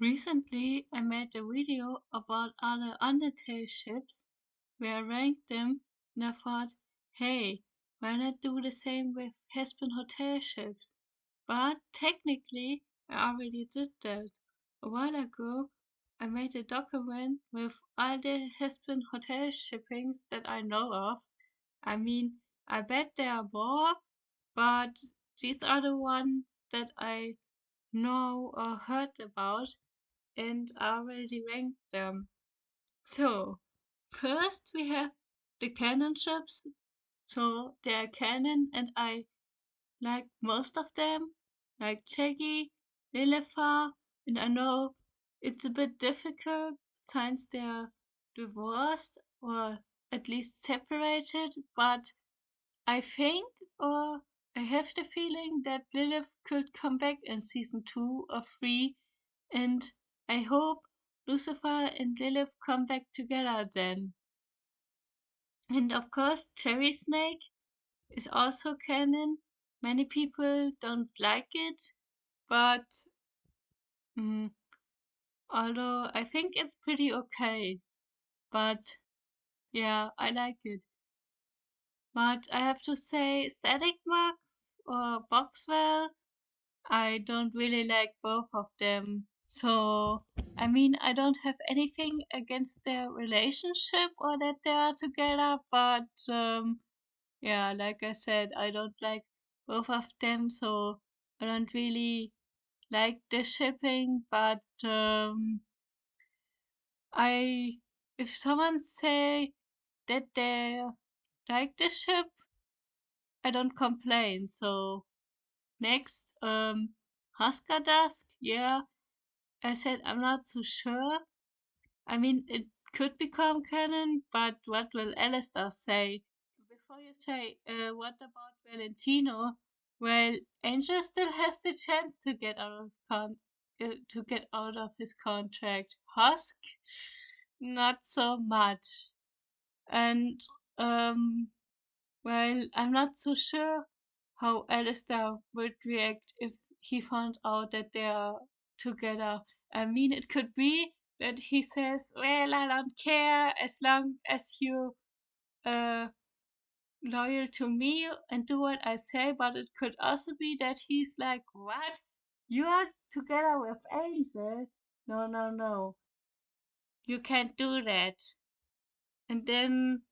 Recently, I made a video about other Undertale ships where I ranked them, and I thought, hey, why not do the same with Hazbin Hotel Ships? But technically, I already did that. A while ago, I made a document with all the Hazbin Hotel shippings that I know of. I mean, I bet there are more, but these are the ones that I know or heard about, and I already ranked them. So, first we have the canon ships. So, they are canon, and I like most of them, like Cheggy, Lilifar, and I know it's a bit difficult since they're divorced or at least separated, but I think, or I have the feeling that Lilith could come back in season 2 or 3, and I hope Lucifer and Lilith come back together then. And of course, Cherry Snake is also canon. Many people don't like it, but mm, although I think it's pretty okay. But yeah, I like it. But I have to say, Static Max or Boxwell, I don't really like both of them. So, I mean, I don't have anything against their relationship or that they are together, but yeah, like I said, I don't like both of them, so I don't really like the shipping, but I if someone say that they like the ship, I don't complain. So next, Husker Dusk, yeah, I said I'm not so sure. I mean, it could become canon, but what will Alistair say? Before you say, what about Valentino? Well, Angel still has the chance to get out of to get out of his contract. Husk, not so much. And well, I'm not so sure how Alistair would react if he found out that they are together. I mean, it could be that he says, "Well, I don't care as long as you uh loyal to me and do what I say." But it could also be that he's like, "What? You are together with Angel? No, no, no. You can't do that." And then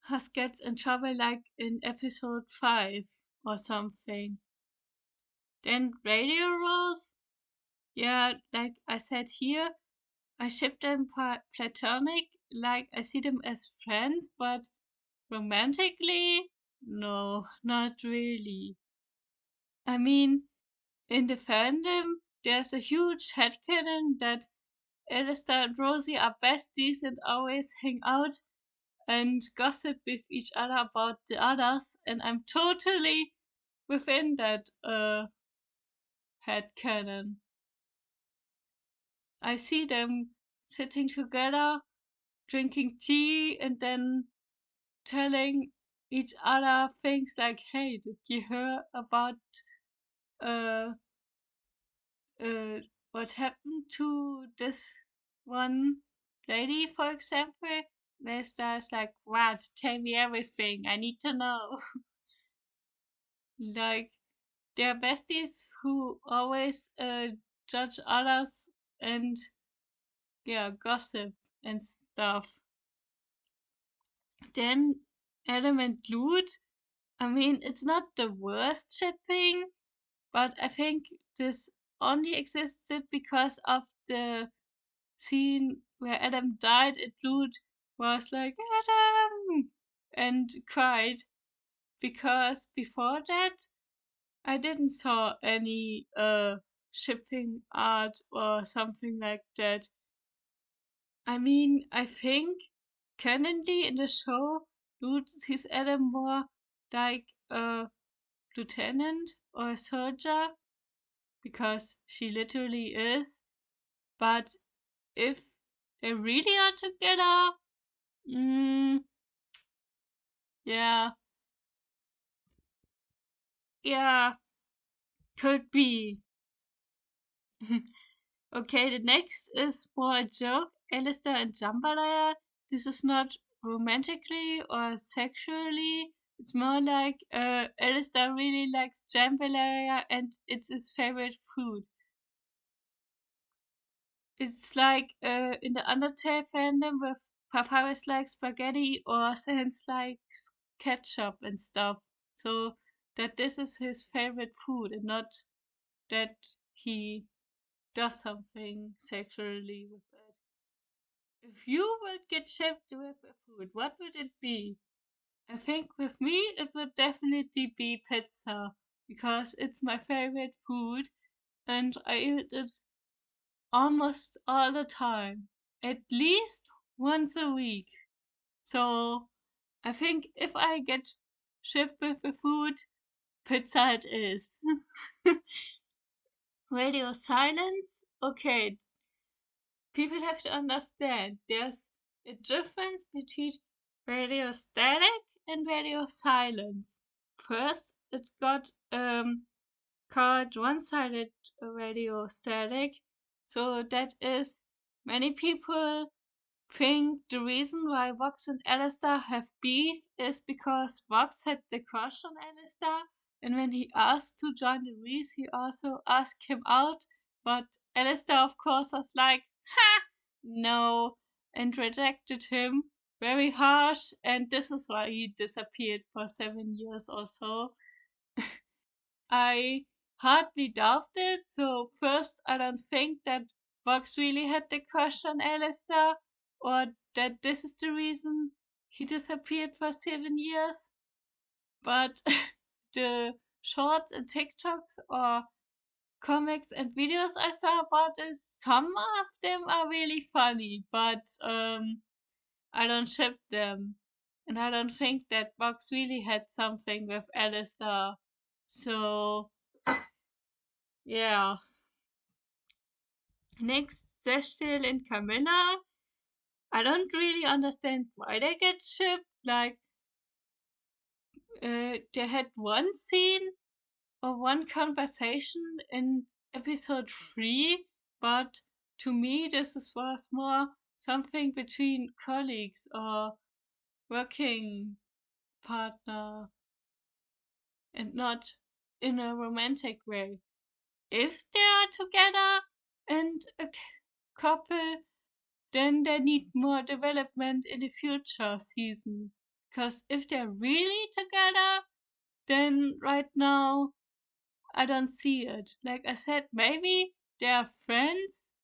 Huss gets in trouble like in episode 5 or something. Then radio roles, yeah, like I said here, I ship them platonic, like I see them as friends, but romantically, no, not really. I mean, in the fandom, there's a huge headcanon that Alistair and Rosie are besties and always hang out and gossip with each other about the others, and I'm totally within that headcanon. I see them sitting together, drinking tea, and then telling each other things like, "Hey, did you hear about uh uh what happened to this one lady, for example?" Nesta like, "What? Tell me everything. I need to know." Like, they're besties who always judge others and yeah, gossip and stuff. Then Adam and Lude, I mean, it's not the worst shipping, but I think this only existed because of the scene where Adam died and Lude was like, "Adam!" and cried, because before that I didn't saw any shipping art or something like that. I mean, I think currently in the show, Luke sees Adam more like a lieutenant or a soldier, because she literally is. But if they really are together, mm, yeah, yeah, could be. Okay, the next is more a joke. Alistair and Jambalaya. This is not romantically or sexually. It's more like Alistair really likes jambalaya and it's his favorite food. It's like in the Undertale fandom where Papyrus likes spaghetti or Sans likes ketchup and stuff. So that this is his favorite food and not that he does something sexually with it. If you would get shipped with a food, what would it be? I think with me it would definitely be pizza because it's my favorite food and I eat it almost all the time, at least once a week. So I think if I get shipped with the food, pizza it is. Radio silence? Okay, people have to understand there's a difference between radio static and radio silence. First, it got called one-sided radio static, so that is many people think the reason why Vox and Alistair have beef is because Vox had the crush on Alistair, and when he asked to join the race, he also asked him out, but Alistair, of course, was like, ha, no, and rejected him very harsh, and this is why he disappeared for 7 years or so. I hardly doubt it. So first, I don't think that Vox really had the crush on Alistair, or that this is the reason he disappeared for 7 years. But the shorts and TikToks or comics and videos I saw about this, some of them are really funny, but I don't ship them. And I don't think that Vox really had something with Alistair. So yeah. Next, Zestiel and Camilla. I don't really understand why they get shipped. Like, they had one scene or one conversation in episode 3, but to me, was more something between colleagues or working partner and not in a romantic way. If they are together and a couple, then they need more development in the future season. Because if they're really together, then right now I don't see it. Like I said, maybe they're friends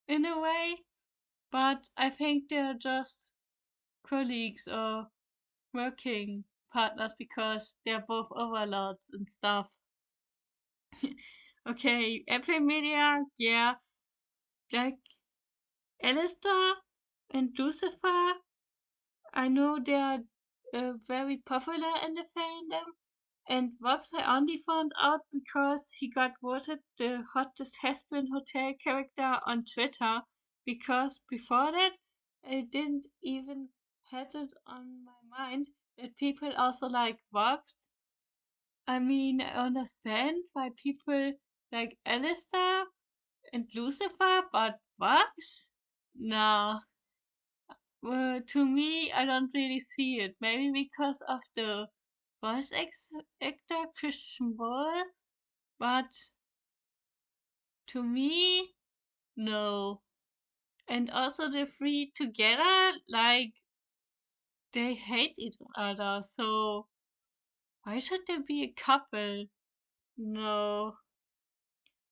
in a way, but I think they're just colleagues or working partners because they're both overlords and stuff. Okay, Apple Media, yeah, like Alistair and Lucifer. I know they are very popular in the fandom, and Vox I only found out because he got voted the hottest Hazbin Hotel character on Twitter. Because before that, I didn't even had it on my mind that people also like Vox. I mean, I understand why people like Alistair and Lucifer, but Vox? No. To me, I don't really see it. Maybe because of the actor Christian Bale, but to me, no. And also the three together, like they hate each other. So why should there be a couple? No.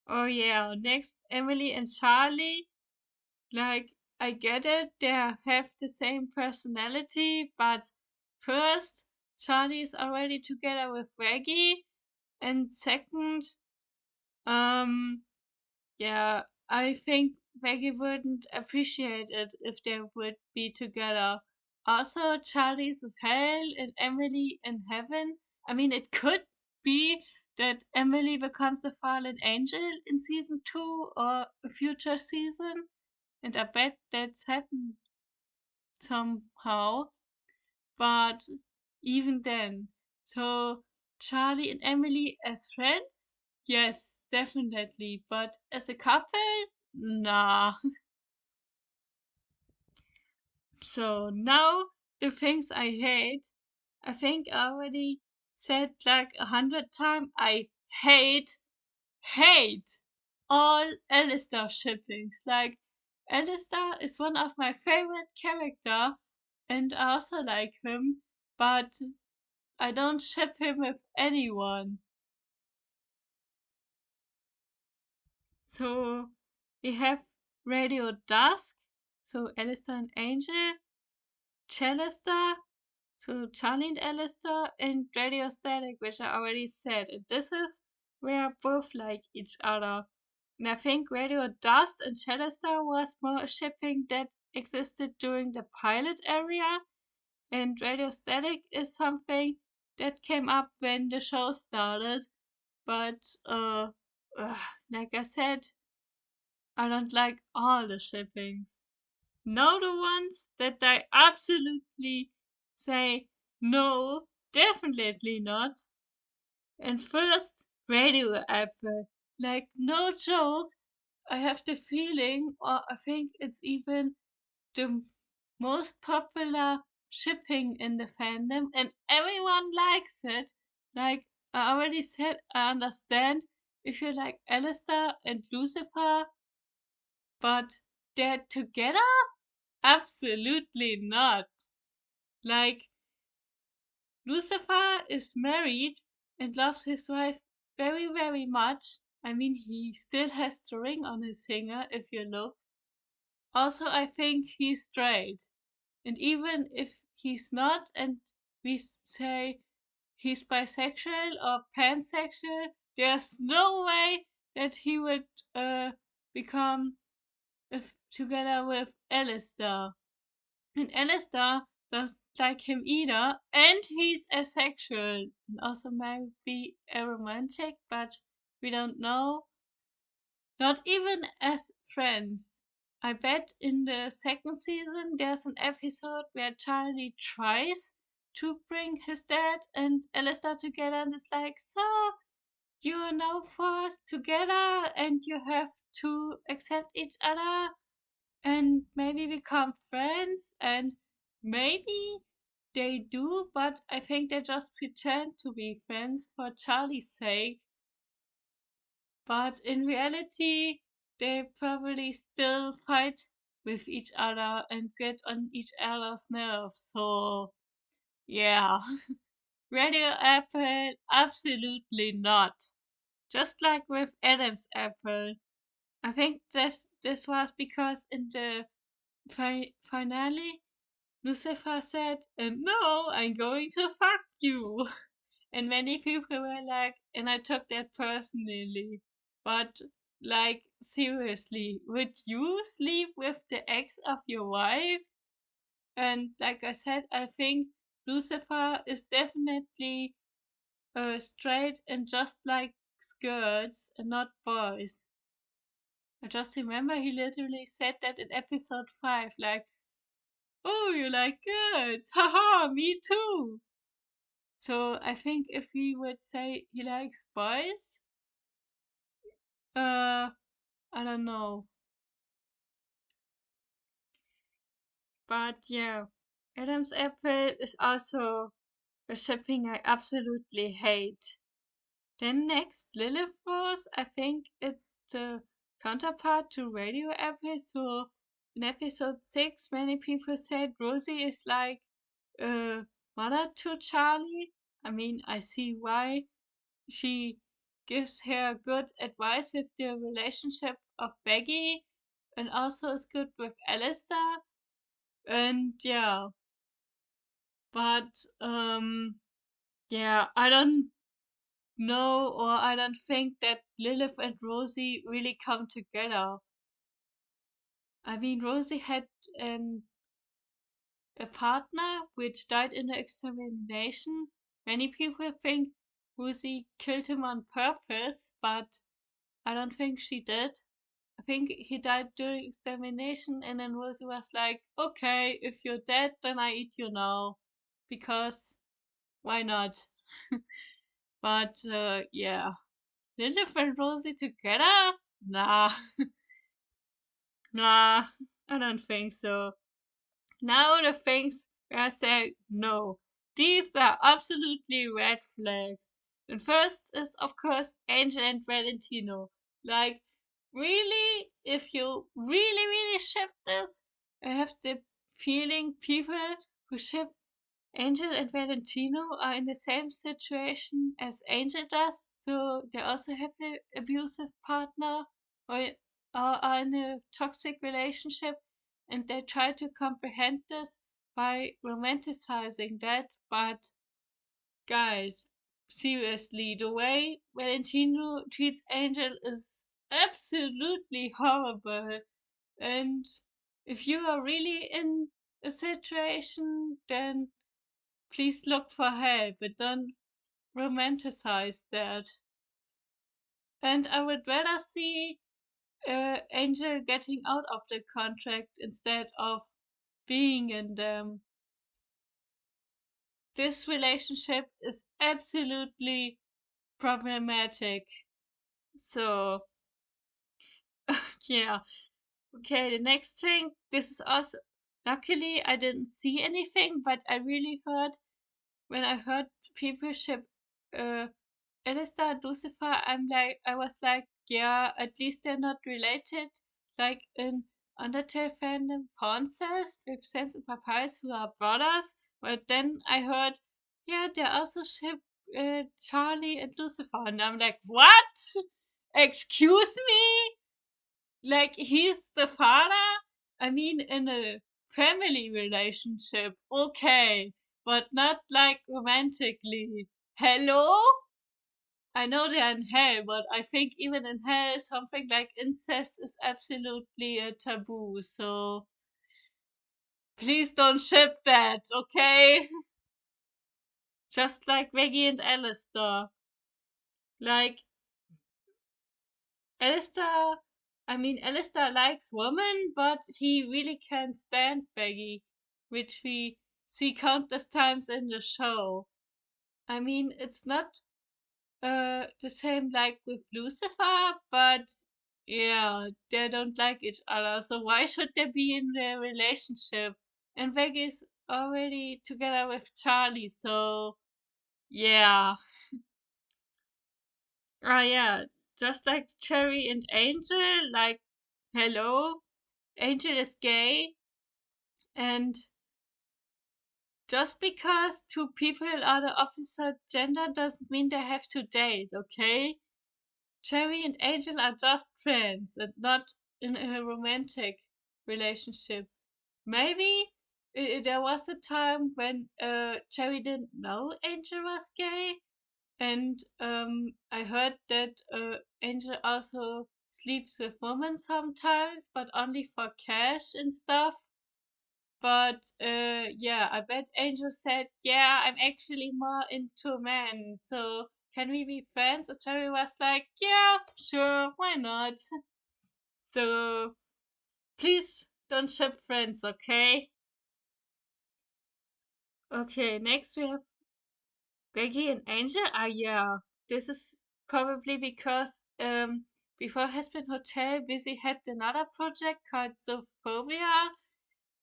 Oh yeah. Next, Emily and Charlie. Like I get it, they have the same personality, but first, Charlie is already together with Reggie, and second, um, yeah, I think Reggie wouldn't appreciate it if they would be together. Also, Charlie's in hell and Emily in heaven. I mean, it could be that Emily becomes a fallen angel in season 2 or a future season, and I bet that's happened somehow. But even then, so Charlie and Emily as friends? Yes, definitely. But as a couple, nah. So now the things I hate, I think I already said like 100 times. I hate all Alistair shippings. Like Alistair is one of my favorite character, and I also like him, but I don't ship him with anyone. So we have Radio Dusk, so Alistair and Angel, Challister, so Charlie and Alistair, and Radio Static, which I already said. And this is where both like each other. And I think Radio Dust and Challister was more a shipping that existed during the pilot area, and Radio Static is something that came up when the show started. But uh, like I said, I don't like all the shippings. Know the ones that I absolutely say no, definitely not. And first, Radio Apple. Like, no joke, I have the feeling, or I think it's even the most popular shipping in the fandom, and everyone likes it. Like, I already said, I understand if you like Alistair and Lucifer, but they're together? Absolutely not. Like, Lucifer is married and loves his wife very, very much. I mean, he still has the ring on his finger if you look. Also, I think he's straight. And even if he's not, and we say he's bisexual or pansexual, there's no way that he would become together with Alistair. And Alistair doesn't like him either, and he's asexual and also maybe aromantic, but we don't know. Not even as friends. I bet in the second season there's an episode where Charlie tries to bring his dad and Alistair together, and it's like, so you are now forced together and you have to accept each other and maybe become friends, and maybe they do, but I think they just pretend to be friends for Charlie's sake. But in reality, they probably still fight with each other and get on each other's nerves. So, yeah. Radio Apple, absolutely not. Just like with Adam's Apple. I think this was because in the finale, Lucifer said, and no, I'm going to fuck you. And many people were like, and I took that personally. But, like, seriously, would you sleep with the ex of your wife? And, like I said, I think Lucifer is definitely straight and just likes girls and not boys. I just remember he literally said that in episode 5, like, oh, you like girls? Haha, me too. So I think if he would say he likes boys, I don't know. But yeah, Adam's apple is also a shipping I absolutely hate. Then next, Lilith Rose, I think it's the counterpart to Radio Apple. So in episode 6, many people said Rosie is like a mother to Charlie. I mean, I see why. She gives her good advice with the relationship of Becky, and also is good with Alistair. And yeah, but yeah, I don't know, or I don't think that Lilith and Rosie really come together. I mean, Rosie had an a partner which died in the extermination. Many people think Rosie killed him on purpose, but I don't think she did. I think he died during extermination, and then Rosie was like, okay, if you're dead, then I eat you now. Because why not? But yeah. Lilith and Rosie together? Nah, nah, I don't think so. Now the things where I say no. These are absolutely red flags. And first is, of course, Angel and Valentino. Like, really, if you really ship this, I have the feeling people who ship Angel and Valentino are in the same situation as Angel does, so they also have an abusive partner or are in a toxic relationship, and they try to comprehend this by romanticizing that. But guys, seriously, the way Valentino treats Angel is absolutely horrible. And if you are really in a situation, then please look for help, but don't romanticize that. And I would rather see Angel getting out of the contract instead of being in them. This relationship is absolutely problematic. So, yeah. Okay, the next thing, this is also, luckily I didn't see anything, but I really heard, when I heard people ship uh, Alistair and Lucifer, I was like, yeah, at least they're not related. Like in Undertale fandom, Frances with Sense and Papyrus, who are brothers. But then I heard, yeah, they also ship Charlie and Lucifer. And I'm like, what? Excuse me? Like, he's the father? I mean, in a family relationship, okay, but not like romantically. Hello? I know they're in hell, but I think even in hell, something like incest is absolutely a taboo. So please don't ship that, okay? Just like Maggie and Alistair. Like, Alistair, I mean, Alistair likes women, but he really can't stand Maggie, which we see countless times in the show. I mean, it's not the same like with Lucifer, but yeah, they don't like each other. So why should they be in a relationship? And Veg is already together with Charlie, so yeah. Ah yeah, just like Cherry and Angel, like hello, Angel is gay, and just because two people are the opposite gender doesn't mean they have to date, okay? Cherry and Angel are just friends and not in a romantic relationship. Maybe there was a time when Cherry didn't know Angel was gay, and I heard that Angel also sleeps with women sometimes, but only for cash and stuff. But yeah, I bet Angel said, yeah, I'm actually more into men. So can we be friends? And Cherry was like, yeah, sure, why not? So please don't ship friends, okay? Okay, next we have Becky and Angel. Ah, yeah, this is probably because before Hazbin Hotel, Busy had another project called Sophobia.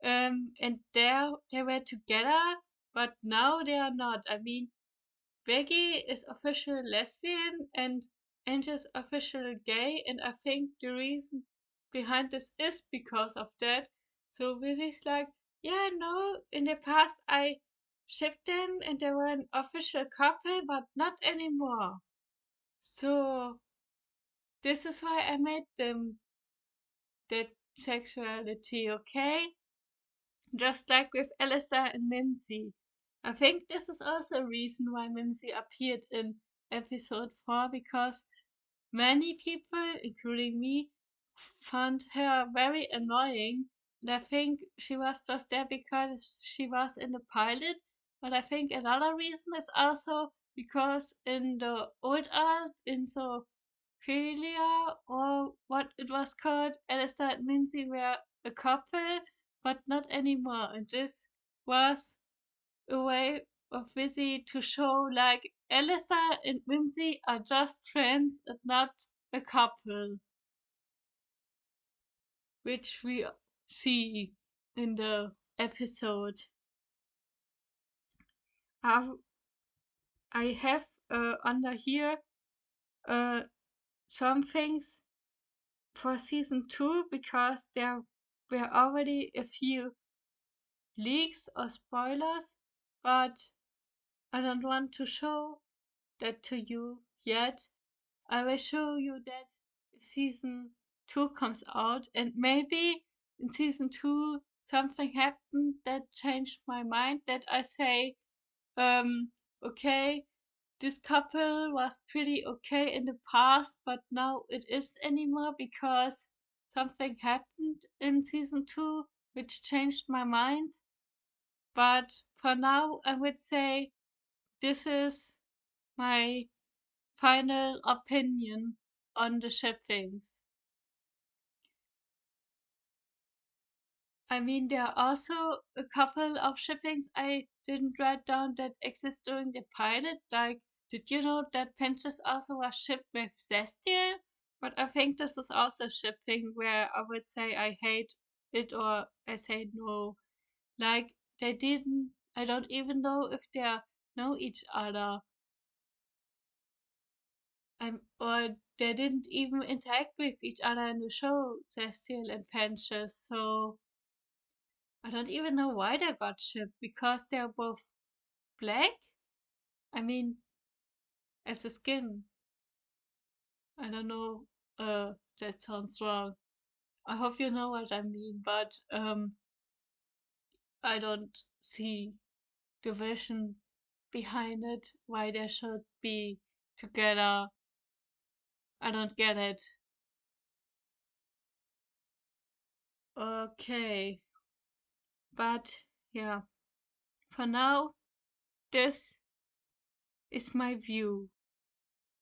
And there they were together, but now they are not. I mean, Becky is official lesbian and Angel's official gay, and I think the reason behind this is because of that. So Busy's like, yeah, no, in the past I shipped them and they were an official couple, but not anymore. So this is why I made them that sexuality, okay? Just like with Alistair and Mincy. I think this is also a reason why Mincy appeared in episode 4 because many people, including me, found her very annoying. And I think she was just there because she was in the pilot. But I think another reason is also because in the old art, in Sophia, or what it was called, Alistair and Mimsy were a couple, but not anymore. And this was a way of Vizzy to show like Alistair and Whimsy are just friends and not a couple, which we see in the episode. I have under here uh, some things for season 2 because there were already a few leaks or spoilers, but I don't want to show that to you yet. I will show you that if season 2 comes out, and maybe in season 2 something happened that changed my mind, that I say, okay, this couple was pretty okay in the past, but now it isn't anymore because something happened in season 2 which changed my mind. But for now, I would say this is my final opinion on the shippings. I mean, there are also a couple of shippings I didn't write down that exist during the pilot. Like, did you know that Pinterest also was shipped with Zestiel? But I think this is also shipping where I would say I hate it or I say no. Like, I don't even know if they know each other. Or they didn't even interact with each other in the show, Cecil and Penches, so I don't even know why they got shipped, because they're both black? I mean, as a skin. I don't know, that sounds wrong. I hope you know what I mean, but I don't see the vision behind it, why they should be together. I don't get it. Okay, but yeah, for now, this is my view